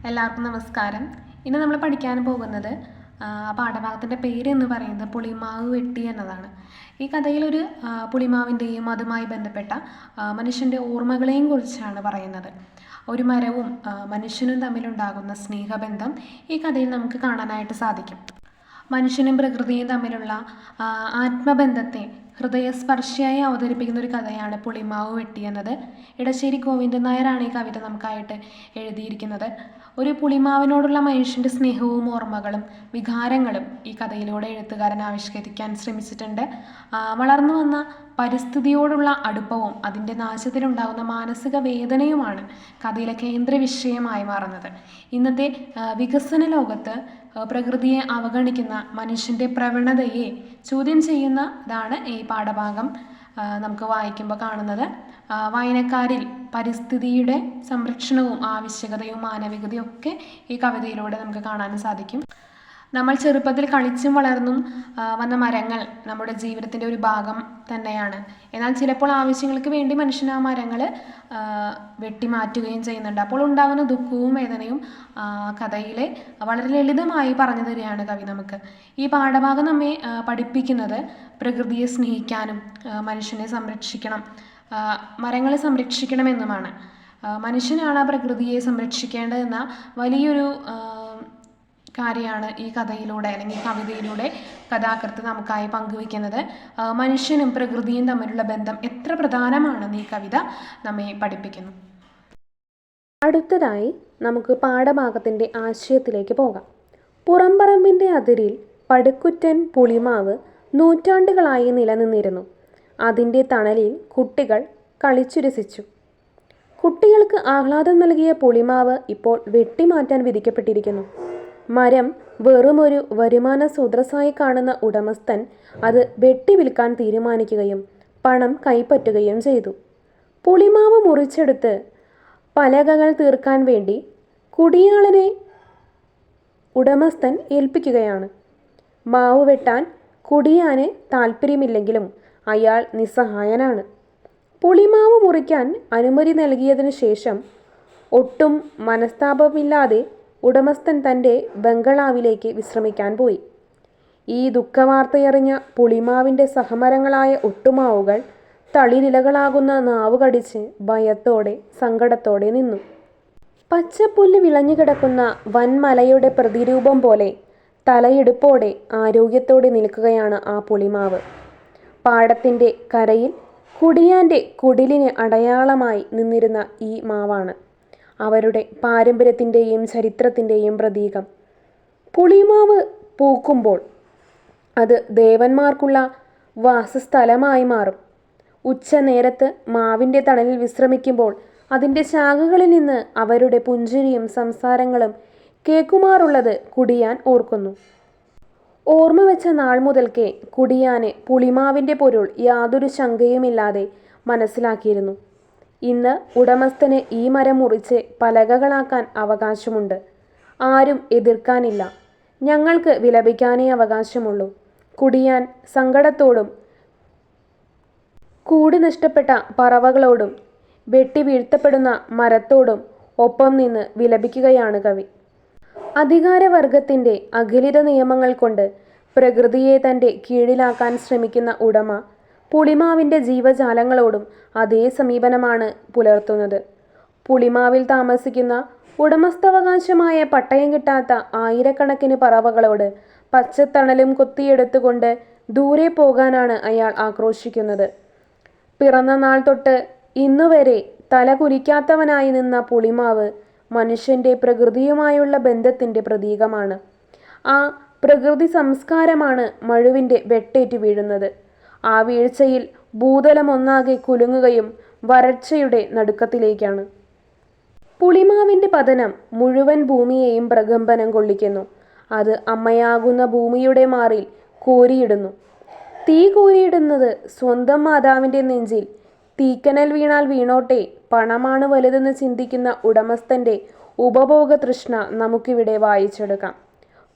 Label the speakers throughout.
Speaker 1: എല്ലാവർക്കും നമസ്കാരം. ഇന്ന് നമ്മൾ പഠിക്കാൻ പോകുന്നത് പാഠഭാഗത്തിൻ്റെ പേര് എന്ന് പറയുന്നത് പുളിമാവ് വെട്ടി എന്നതാണ്. ഈ കഥയിലൊരു പുളിമാവിൻ്റെയും അതുമായി ബന്ധപ്പെട്ട മനുഷ്യൻ്റെ ഓർമ്മകളെയും കുറിച്ചാണ് പറയുന്നത്. ഒരു മരവും മനുഷ്യനും തമ്മിലുണ്ടാകുന്ന സ്നേഹബന്ധം ഈ കഥയിൽ നമുക്ക് കാണാനായിട്ട് സാധിക്കും. മനുഷ്യനും പ്രകൃതിയും തമ്മിലുള്ള ആത്മബന്ധത്തെ ഹൃദയസ്പർശിയായി അവതരിപ്പിക്കുന്ന ഒരു കഥയാണ് പുളിമാവ് വെട്ടി എന്നത്. ഇടശ്ശേരി ഗോവിന്ദൻ നായരാണ് ഈ കവിത നമുക്കായിട്ട് എഴുതിയിരിക്കുന്നത്. ഒരു പുളിമാവിനോടുള്ള മനുഷ്യൻ്റെ സ്നേഹവും ഓർമ്മകളും വികാരങ്ങളും ഈ കഥയിലൂടെ എഴുത്തുകാരൻ ആവിഷ്കരിക്കാൻ ശ്രമിച്ചിട്ടുണ്ട്. വളർന്നു വന്ന പരിസ്ഥിതിയോടുള്ള അടുപ്പവും അതിൻ്റെ നാശത്തിലുണ്ടാകുന്ന മാനസിക വേദനയുമാണ് കഥയിലെ കേന്ദ്ര വിഷയമായി മാറുന്നത്. ഇന്നത്തെ വികസന ലോകത്ത് പ്രകൃതിയെ അവഗണിക്കുന്ന മനുഷ്യൻ്റെ പ്രവണതയെ ചോദ്യം ചെയ്യുന്നതാണ് ഈ പാഠഭാഗം നമുക്ക് വായിക്കുമ്പോൾ കാണുന്നത്. വായനക്കാരിൽ പരിസ്ഥിതിയുടെ സംരക്ഷണവും ആവശ്യകതയും മാനവികതയും ഒക്കെ ഈ കവിതയിലൂടെ നമുക്ക് കാണാൻ സാധിക്കും. നമ്മൾ ചെറുപ്പത്തിൽ കളിച്ചും വളർന്നും വന്ന മരങ്ങൾ നമ്മുടെ ജീവിതത്തിൻ്റെ ഒരു ഭാഗം തന്നെയാണ്. എന്നാൽ ചിലപ്പോൾ ആവശ്യങ്ങൾക്ക് വേണ്ടി മനുഷ്യൻ ആ മരങ്ങൾ വെട്ടിമാറ്റുകയും ചെയ്യുന്നുണ്ട്. അപ്പോൾ ഉണ്ടാകുന്ന ദുഃഖവും വേദനയും കഥയിൽ വളരെ ലളിതമായി പറഞ്ഞു തരികയാണ് കവി നമുക്ക്. ഈ പാഠഭാഗം നമ്മെ പഠിപ്പിക്കുന്നത് പ്രകൃതിയെ സ്നേഹിക്കാനും മനുഷ്യനെ സംരക്ഷിക്കണം, മരങ്ങളെ സംരക്ഷിക്കണമെന്നുമാണ്. മനുഷ്യനാണ് ആ പ്രകൃതിയെ സംരക്ഷിക്കേണ്ടതെന്ന വലിയൊരു കാര്യമാണ് ഈ കഥയിലൂടെ അല്ലെങ്കിൽ കവിതയിലൂടെ കഥാകൃത്ത് നമുക്കായി പങ്കുവയ്ക്കുന്നത്. മനുഷ്യനും പ്രകൃതിയും തമ്മിലുള്ള ബന്ധം എത്ര പ്രധാനമാണെന്ന് ഈ കവിത നമ്മെ പഠിപ്പിക്കുന്നു.
Speaker 2: അടുത്തതായി നമുക്ക് പാഠഭാഗത്തിൻ്റെ ആശയത്തിലേക്ക് പോകാം. പുറംപറമ്പിൻ്റെ അതിരിൽ പടുക്കുറ്റൻ പുളിമാവ് നൂറ്റാണ്ടുകളായി നിലനിന്നിരുന്നു. അതിൻ്റെ തണലിൽ കുട്ടികൾ കളിച്ചുരസിച്ചു. കുട്ടികൾക്ക് ആഹ്ലാദം നൽകിയ പുളിമാവ് ഇപ്പോൾ വെട്ടിമാറ്റാൻ വിധിക്കപ്പെട്ടിരിക്കുന്നു. മരം വെറുമൊരു വരുമാന സ്രോതസ്സായി കാണുന്ന ഉടമസ്ഥൻ അത് വെട്ടി വിൽക്കാൻ തീരുമാനിക്കുകയും പണം കൈപ്പറ്റുകയും ചെയ്തു. പുളിമാവ് മുറിച്ചെടുത്ത് പലകകൾ തീർക്കാൻ വേണ്ടി കുടിയാളനെ ഉടമസ്ഥൻ ഏൽപ്പിക്കുകയാണ്. മാവ് വെട്ടാൻ കുടിയാന് താല്പര്യമില്ലെങ്കിലും അയാൾ നിസ്സഹായനാണ്. പുളിമാവ് മുറിക്കാൻ അനുമതി നൽകിയതിനു ശേഷം ഒട്ടും മനസ്താപമില്ലാതെ ഉടമസ്ഥൻ തൻ്റെ ബംഗളാവിലേക്ക് വിശ്രമിക്കാൻ പോയി. ഈ ദുഃഖവാർത്തയറിഞ്ഞ പുളിമാവിൻ്റെ സഹമരങ്ങളായ ഒട്ടുമാവുകൾ തളിരിലകളാകുന്ന നാവ് കടിച്ച് ഭയത്തോടെ സങ്കടത്തോടെ നിന്നു. പച്ചപ്പുല്ല് വിളഞ്ഞു കിടക്കുന്ന വൻമലയുടെ പ്രതിരൂപം പോലെ തലയെടുപ്പോടെ ആരോഗ്യത്തോടെ നിൽക്കുകയാണ് ആ പുളിമാവ്. പാടത്തിൻ്റെ കരയിൽ കുടിയാൻ്റെ കുടിലിന് അടയാളമായി നിന്നിരുന്ന ഈ മാവാണ് അവരുടെ പാരമ്പര്യത്തിൻ്റെയും ചരിത്രത്തിൻ്റെയും പ്രതീകം. പുളിമാവ് പൂക്കുമ്പോൾ അത് ദേവന്മാർക്കുള്ള വാസസ്ഥലമായി മാറും. ഉച്ചനേരത്ത് മാവിൻ്റെ തണലിൽ വിശ്രമിക്കുമ്പോൾ അതിൻ്റെ ശാഖകളിൽ നിന്ന് അവരുടെ പുഞ്ചിരിയും സംസാരങ്ങളും കേൾക്കുമാറുള്ളത് കുടിയാൻ ഓർക്കുന്നു. ഓർമ്മ വെച്ച നാൾ മുതൽക്കേ കുടിയാന് പുളിമാവിൻ്റെ പൊരുൾ യാതൊരു ശങ്കയുമില്ലാതെ മനസ്സിലാക്കിയിരുന്നു. ഇന്ന് ഉടമസ്ഥന് ഈ മരം മുറിച്ച് പലകകളാക്കാൻ അവകാശമുണ്ട്. ആരും എതിർക്കാനില്ല. ഞങ്ങൾക്ക് വിലപിക്കാനേ അവകാശമുള്ളൂ. കുടിയാൻ സങ്കടത്തോടും കൂട് നഷ്ടപ്പെട്ട പറവകളോടും വെട്ടി വീഴ്ത്തപ്പെടുന്ന മരത്തോടും ഒപ്പം നിന്ന് വിലപിക്കുകയാണ് കവി. അധികാരവർഗത്തിൻ്റെ അഖിലിത നിയമങ്ങൾ കൊണ്ട് പ്രകൃതിയെ തൻ്റെ കീഴിലാക്കാൻ ശ്രമിക്കുന്ന ഉടമ പുളിമാവിൻ്റെ ജീവജാലങ്ങളോടും അതേ സമീപനമാണ് പുലർത്തുന്നത്. പുളിമാവിൽ താമസിക്കുന്ന ഉടമസ്ഥാവകാശമായ പട്ടയം കിട്ടാത്ത ആയിരക്കണക്കിന് പറവകളോട് പച്ചത്തണലും കൊത്തിയെടുത്തുകൊണ്ട് ദൂരെ പോകാനാണ് അയാൾ ആക്രോശിക്കുന്നത്. പിറന്ന നാൾ തൊട്ട് ഇന്നുവരെ തല കുലിക്കാത്തവനായി നിന്ന പുളിമാവ് മനുഷ്യൻ്റെ പ്രകൃതിയുമായുള്ള ബന്ധത്തിൻ്റെ പ്രതീകമാണ്. ആ പ്രകൃതി സംസ്കാരമാണ് മഴുവിൻ്റെ വെട്ടേറ്റ് വീഴുന്നത്. ആ വീഴ്ചയിൽ ഭൂതലം ഒന്നാകെ കുലുങ്ങുകയും വരൾച്ചയുടെ നടുക്കത്തിലേക്കാണ്. പുളിമാവിൻ്റെ പതനം മുഴുവൻ ഭൂമിയെയും പ്രകമ്പനം കൊള്ളിക്കുന്നു. അത് അമ്മയാകുന്ന ഭൂമിയുടെ മാറിൽ കോരിയിടുന്നു. തീ കോരിയിടുന്നത് സ്വന്തം മാതാവിൻ്റെ നെഞ്ചിൽ. തീക്കനൽ വീണാൽ വീണോട്ടെ, പണമാണ് വലുതെന്ന് ചിന്തിക്കുന്ന ഉടമസ്ഥൻ്റെ ഉപഭോഗ തൃഷ്ണ നമുക്കിവിടെ വായിച്ചെടുക്കാം.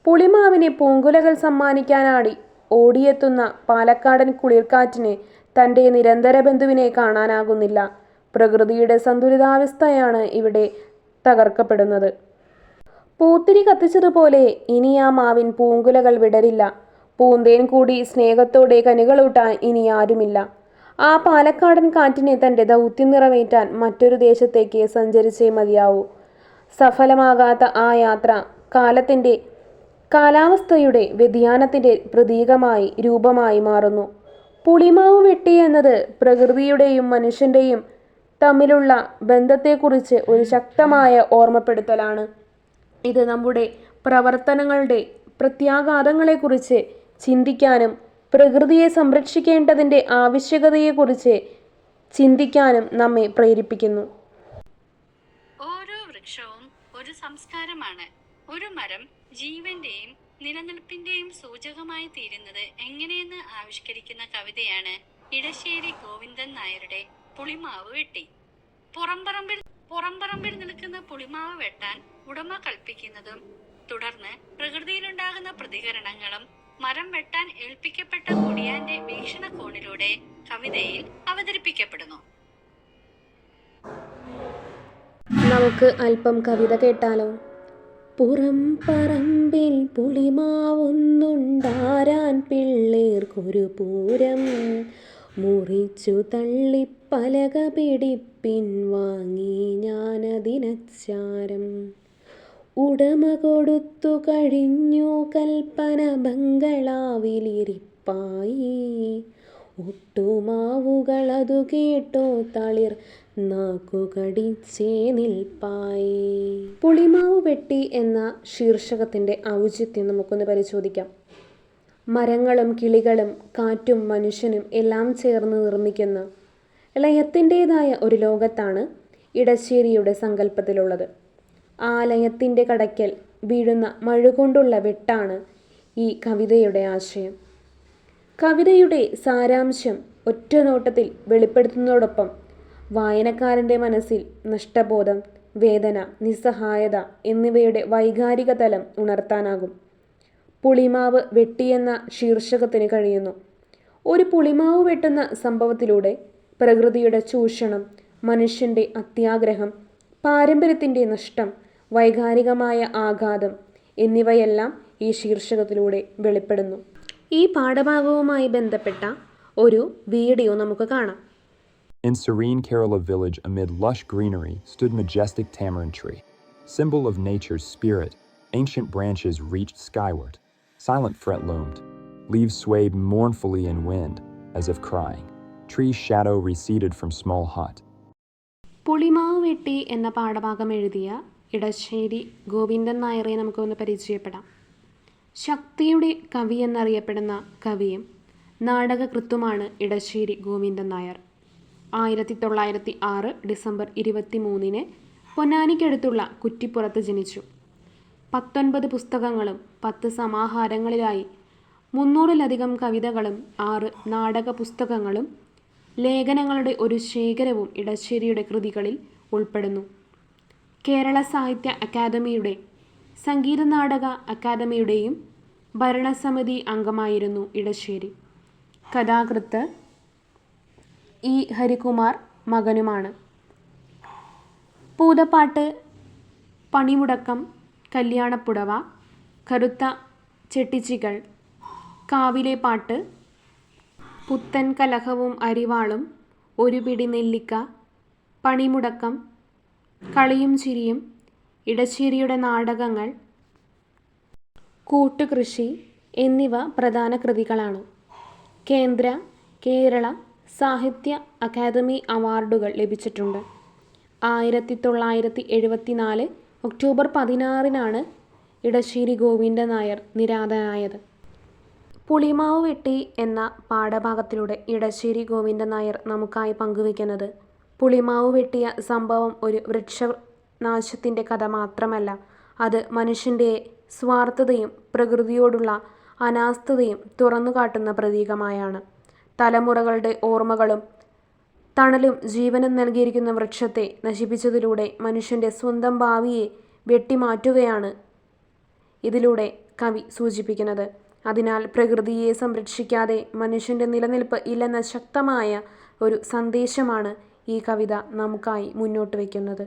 Speaker 2: പുളിമാവിനെ പൂങ്കുലകൾ സമ്മാനിക്കാനാടി ഓടിയെത്തുന്ന പാലക്കാടൻ കുളിർക്കാറ്റിന് തൻ്റെ നിരന്തര ബന്ധുവിനെ കാണാനാകുന്നില്ല. പ്രകൃതിയുടെ സന്തുലിതാവസ്ഥയാണ് ഇവിടെ തകർക്കപ്പെടുന്നത്. പൂത്തിരി കത്തിച്ചതുപോലെ ഇനി ആ മാവിൻ പൂങ്കുലകൾ വിടരില്ല. പൂന്തേൻ കൂടി സ്നേഹത്തോടെ കനികളൂട്ടാൻ ഇനി ആരുമില്ല. ആ പാലക്കാടൻ കാറ്റിനെ തൻ്റെ ദൗത്യം നിറവേറ്റാൻ മറ്റൊരു ദേശത്തേക്ക് സഞ്ചരിച്ചേ മതിയാവൂ. സഫലമാകാത്ത ആ യാത്ര കാലാവസ്ഥയുടെ വ്യതിയാനത്തിൻ്റെ പ്രതീകമായി രൂപമായി മാറുന്നു. പുളിമാവ് വെട്ടി എന്നത് പ്രകൃതിയുടെയും മനുഷ്യൻ്റെയും തമ്മിലുള്ള ബന്ധത്തെക്കുറിച്ച് ഒരു ശക്തമായ ഓർമ്മപ്പെടുത്തലാണ്. ഇത് നമ്മുടെ പ്രവർത്തനങ്ങളുടെ പ്രത്യാഘാതങ്ങളെക്കുറിച്ച് ചിന്തിക്കാനും പ്രകൃതിയെ സംരക്ഷിക്കേണ്ടതിൻ്റെ ആവശ്യകതയെക്കുറിച്ച് ചിന്തിക്കാനും നമ്മെ പ്രേരിപ്പിക്കുന്നു.
Speaker 3: ഓരോ വൃക്ഷവും ഒരു സംസ്കാരമാണ്. ഒരു മരം ജീവന്റെയും നിലനിൽപ്പിന്റെയും സൂചകമായി തീരുന്നത് എങ്ങനെയെന്ന് ആവിഷ്കരിക്കുന്ന കവിതയാണ് ഇടശ്ശേരി ഗോവിന്ദൻ നായരുടെ പുളിമാവ് വെട്ടി. പുറംപറമ്പിൽ നിൽക്കുന്ന പുളിമാവ് വെട്ടാൻ ഉടമ കൽപ്പിക്കുന്നതും തുടർന്ന് പ്രകൃതിയിലുണ്ടാകുന്ന പ്രതികരണങ്ങളും മരം വെട്ടാൻ ഏൽപ്പിക്കപ്പെട്ട കുടിയാന്റെ വീക്ഷണകോണിലൂടെ കവിതയിൽ അവതരിപ്പിക്കപ്പെടുന്നു.
Speaker 2: നമുക്ക് അല്പം കവിത കേട്ടാലോ? പുറം പറമ്പിൽ പുളിമാവൊന്നുണ്ടാരാൻ പിള്ളേർക്കൊരു പൂരം, മുറിച്ചു തള്ളി പലക പിടിപ്പിൻ വാങ്ങി ഞാനതിനച്ചാരം. ഉടമ കൊടുത്തു കഴിഞ്ഞു കൽപ്പന ബംഗളാവിലിരിപ്പായി, ഒട്ടുമാവുകളതു കേട്ടോ തളിർ നാക്കുകടിച്ചേ നിൽപ്പായി. പുളിമാവ് വെട്ടി എന്ന ശീർഷകത്തിൻ്റെ ഔചിത്യം നമുക്കൊന്ന് പരിശോധിക്കാം. മരങ്ങളും കിളികളും കാറ്റും മനുഷ്യനും എല്ലാം ചേർന്ന് നിർമ്മിക്കുന്ന ലയത്തിൻ്റേതായ ഒരു ലോകത്താണ് ഇടശ്ശേരിയുടെ സങ്കല്പത്തിലുള്ളത്. ആ ലയത്തിൻ്റെ കടയ്ക്കൽ വീഴുന്ന മഴ കൊണ്ടുള്ള വെട്ടാണ് ഈ കവിതയുടെ ആശയം. കവിതയുടെ സാരാംശം ഒറ്റ നോട്ടത്തിൽ വെളിപ്പെടുത്തുന്നതോടൊപ്പം വായനക്കാരൻ്റെ മനസ്സിൽ നഷ്ടബോധം, വേദന, നിസ്സഹായത എന്നിവയുടെ വൈകാരിക തലം ഉണർത്താനാകും. പുളിമാവ് വെട്ടിയെന്ന ശീർഷകത്തിന് കഴിയുന്നു. ഒരു പുളിമാവ് വെട്ടുന്ന സംഭവത്തിലൂടെ പ്രകൃതിയുടെ ചൂഷണം, മനുഷ്യൻ്റെ അത്യാഗ്രഹം, പാരമ്പര്യത്തിൻ്റെ നഷ്ടം, വൈകാരികമായ ആഘാതം എന്നിവയെല്ലാം ഈ ശീർഷകത്തിലൂടെ വെളിപ്പെടുന്നു. ഈ പാഠഭാഗവുമായി ബന്ധപ്പെട്ട ഒരു വീഡിയോ നമുക്ക് കാണാം.
Speaker 4: In serene Kerala village amid lush greenery stood majestic tamarind tree. Symbol of nature's spirit, ancient branches reached skyward. Silent fret loomed. Leaves swayed mournfully in wind, as if crying. Tree's shadow receded from small hut.
Speaker 2: പുളിമാവ് വെട്ടി എന്ന പാഠഭാഗം എഴുതിയ ഇടശ്ശേരി ഗോവിന്ദൻ നായരെ നമുക്കൊന്ന് പരിചയപ്പെടാം. ശക്തിയുടെ കവി എന്നറിയപ്പെടുന്ന കവിയും നാടകകൃത്തുമാണ് ഇടശ്ശേരി ഗോവിന്ദൻ നായർ. 1906 ഡിസംബർ 23 പൊന്നാനിക്കടുത്തുള്ള കുറ്റിപ്പുറത്ത് ജനിച്ചു. 19 പുസ്തകങ്ങളും 10 സമാഹാരങ്ങളിലായി 300-ലധികം കവിതകളും 6 നാടക പുസ്തകങ്ങളും ലേഖനങ്ങളുടെ ഒരു ശേഖരവും ഇടശ്ശേരിയുടെ കൃതികളിൽ ഉൾപ്പെടുന്നു. കേരള സാഹിത്യ അക്കാദമിയുടെ സംഗീത നാടക അക്കാദമിയുടെയും ഭരണസമിതി അംഗമായിരുന്നു ഇടശ്ശേരി. കഥാകൃത്ത് ഇ ഹരികുമാർ മകനുമാണ്. പൂതപ്പാട്ട്, പണിമുടക്കം, കല്യാണപ്പുടവ, കറുത്ത ചെട്ടിച്ചികൾ, കാവിലെ പാട്ട്, പുത്തൻ കലഹവും അരിവാളും, ഒരു പിടി നെല്ലിക്ക, പണിമുടക്കം, കളിയും ചിരിയും, ഇടശ്ശേരിയുടെ നാടകങ്ങൾ, കൂട്ടുകൃഷി എന്നിവ പ്രധാന കൃതികളാണ്. കേന്ദ്ര, കേരള സാഹിത്യ അക്കാദമി അവാർഡുകൾ ലഭിച്ചിട്ടുണ്ട്. 1974 ഒക്ടോബർ 16 ഇടശ്ശേരി ഗോവിന്ദൻ നായർ നിര്യാതനായത്. പുളിമാവ് വെട്ടി എന്ന പാഠഭാഗത്തിലൂടെ ഇടശ്ശേരി ഗോവിന്ദൻ നായർ നമുക്കായി പങ്കുവയ്ക്കുന്നത് പുളിമാവ് വെട്ടിയ സംഭവം ഒരു വൃക്ഷനാശത്തിൻ്റെ കഥ മാത്രമല്ല, അത് മനുഷ്യൻ്റെ സ്വാർത്ഥതയും പ്രകൃതിയോടുള്ള അനാസ്ഥതയും തുറന്നുകാട്ടുന്ന പ്രതീകമായാണ്. തലമുറകളുടെ ഓർമ്മകളും തണലും ജീവനും നൽകിയിരിക്കുന്ന വൃക്ഷത്തെ നശിപ്പിച്ചതിലൂടെ മനുഷ്യൻ്റെ സ്വന്തം ഭാവിയെ വെട്ടിമാറ്റുകയാണ് ഇതിലൂടെ കവി സൂചിപ്പിക്കുന്നത്. അതിനാൽ പ്രകൃതിയെ സംരക്ഷിക്കാതെ മനുഷ്യൻ്റെ നിലനിൽപ്പ് ഇല്ലെന്ന ശക്തമായ ഒരു സന്ദേശമാണ് ഈ കവിത നമുക്കായി മുന്നോട്ട് വയ്ക്കുന്നത്.